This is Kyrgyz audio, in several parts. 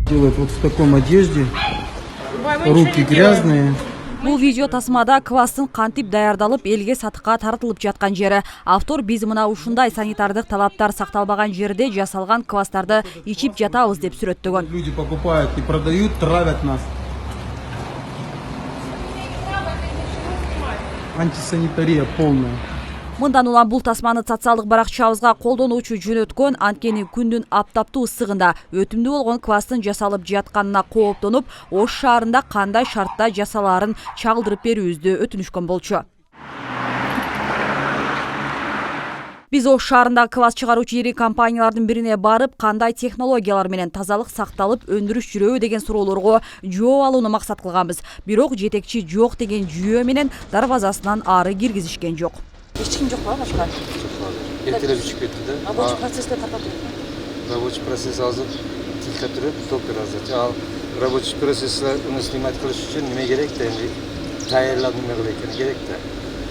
Делают вот в таком одежде, руки грязные. Бул видео тасмада квастын кантип даярдалып элге сатыкка тартылып жаткан жери. Автор биз мына ушундай санитардык талаптар сакталбаган жерде жасалган квасттарды ичип жатабыз деп сүрөттөгөн. Люди покупают и продают, травят нас. Антисанитария полная. Мындан улам бул тасманы социалдык баракчабызга колдонуучу жөнөткөн, анткени күндүн аптаптуу ысыгында өтүмдүү болгон квасттын жасалып жатканына кооптонуп, Ош шаарында кандай шартта жасалаарын чагылдырып берүүбүздү өтүнүшкөн болчу. Биз Ош шаарында квас чыгаруучу ири компаниялардын бирине барып, кандай технологиялар менен тазалык сакталып өндүрүш жүрөбү деген суроолорго жооп алууну максат кылганбыз. Бирок жетекчи жок деген жүйө менен дарбазасынан ары киргизишкен жок. Эч ким жок башка? Эртелеп ичип кетти да. Рабочий процессте тартат. Рабочий процесс азыр тилка турат, только раздач. Ал рабочий процессти снимать кылыш үчүн неме керек да, эми даярдап неме кылып экен керек да.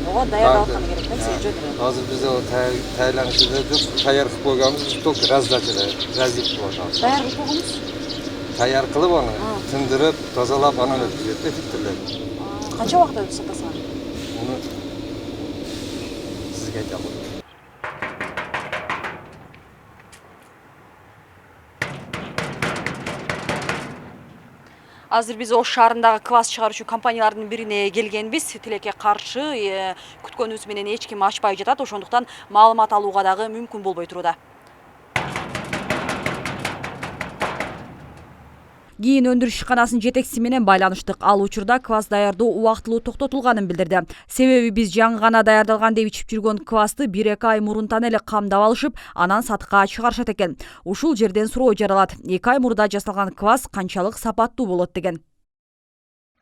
Ого, даярдап аткан керек да, сиз жөнүндө. Азыр бизде даярданышында жок, даяр кылып койгонбуз, только раздачада, раздик болот азыр. Даяр кылып койгонбуз? Даяр кылып аны тындырып, тазалап, анан өткөзөт да фильтрлеп. Канча убакытта сатасың? Муну сизге айта албайм. Азыр биз Ош шаарындагы квас чыгаруучу компаниялардын бирине келгенбиз. Тилекке каршы күткөнүбүз менен эч ким ачпай жатат, ошондуктан маалымат алууга дагы мүмкүн болбой туруда. Кийин өндүрүш ишканасынын жетекчиси менен байланыштык. Ал учурда квас даярдоо убактылуу токтотулганын билдирди. Себеби биз жаңы гана даярдалган деп ичип жүргөн квасты 1-2 ай мурунтан эле камдап алышып, анан сатыкка чыгарышат экен. Ушул жерден суроо жаралат. 2 ай мурда жасалган квас канчалык сапаттуу болот деген.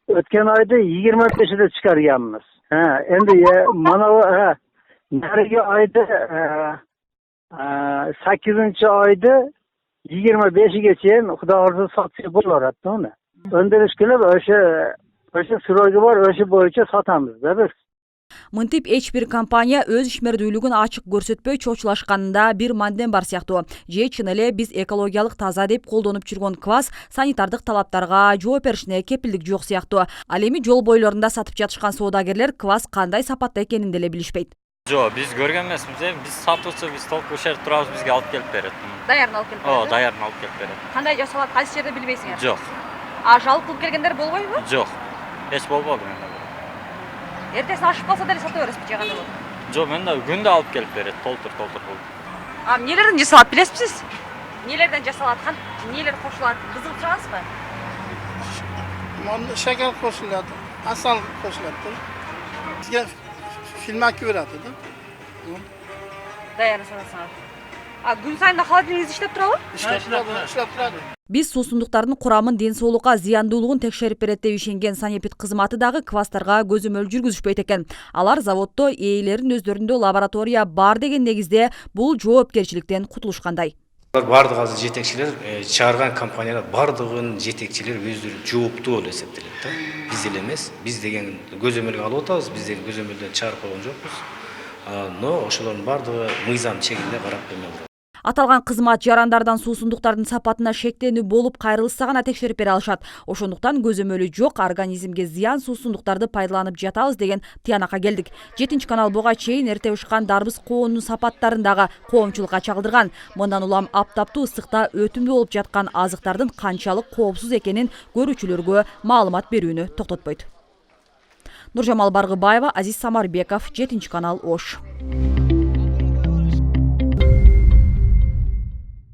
Өткен айда 25'de çıkarganmiz. Endi mana narigi ayda 8-ayda 25'e чейин Xudo orzu satsa bo'laveradi uni. Öndirish qilib o'sha surogi bor, o'sha bo'yicha sotamiz da biz. Мынтип эч бир компания өз ишмердүүлүгүн ачык көрсөтпөй чочулашканында бир мандем бар сыяктуу. Же чын эле биз экологиялык таза деп колдонуп жүргөн квас санитардык талаптарга жооп беришине кепилдик жок сыяктуу. Ал эми жол бойлорунда сатып жатышкан соодагерлер квас кандай сапатта экенин деле билишпейт. Жок, биз көргөн эмесмиз, биз сатуучу, биз толук ушул жерде турабыз, бизге алып келип берет. Даярын алып келип берет. Даярын алып келип берет. Кандай жасалат, кайсы жерде билбейсиңер? Жок. Жалып кылып келгендер болбойбу? Жок. Эч болбоду менде. Эртесин ашып калса деле сата бересизби же кандай болот? Жок, менде күндө алып келип берет, толтур болуп. Эмнелерден жасалат билесизби? Нелерден жасалат, нелер кошулат? Кызыгып чыгасызбы? Монда шакар кошулат, асал кошулат. Бизге фильмаки берadi da. Даярын сатасыңар. Күн сайын холодильниктер иштеп турабы? İşlep turadi. Биз суусундуктардын курамын ден соолукка зыяндуулугун текшерип берет деп ишенген санепид кызматы дагы квасттарга көзөмөл жүргүзүшпөйт экен. Алар заводдо ээлерин өздөрүндө лаборатория бар деген негизде бул жоопкерчиликтен кутулушкандай. Бардык азыр жетекчилер чыгарган компаниялар бардыгын жетекчилер өздөрү жооптуу болуп эсептелет да. Биз эле эмес, биз деген көзөмөлгө алып атабыз, биз деген көзөмөлдөн чыгарып койгон жокпуз. Но ошолордун бардыгы мыйзам чегинде карап эмелер. Аталган кызмат жарандардан суусундуктардын сапатына шектенүү болуп кайрылышса гана текшерип бере алышат. Ошондуктан көзөмөлү жок, организмге зыян суусундуктарды пайдаланып жатабыз деген тыянакка келдик. 7 канал буга чейин эрте ушкан дарбыз коонунун сапаттарын дагы коомчулукка чагылдырган. Мындан улам аптаптуу ысыкта өтүмдүү болуп жаткан азыктардын канчалык коопсуз экенин көрүүчүлөргө маалымат берүүнү токтотпойт. Нуржамал Баргыбаева, Азиз Самарбеков, 7 канал Ош.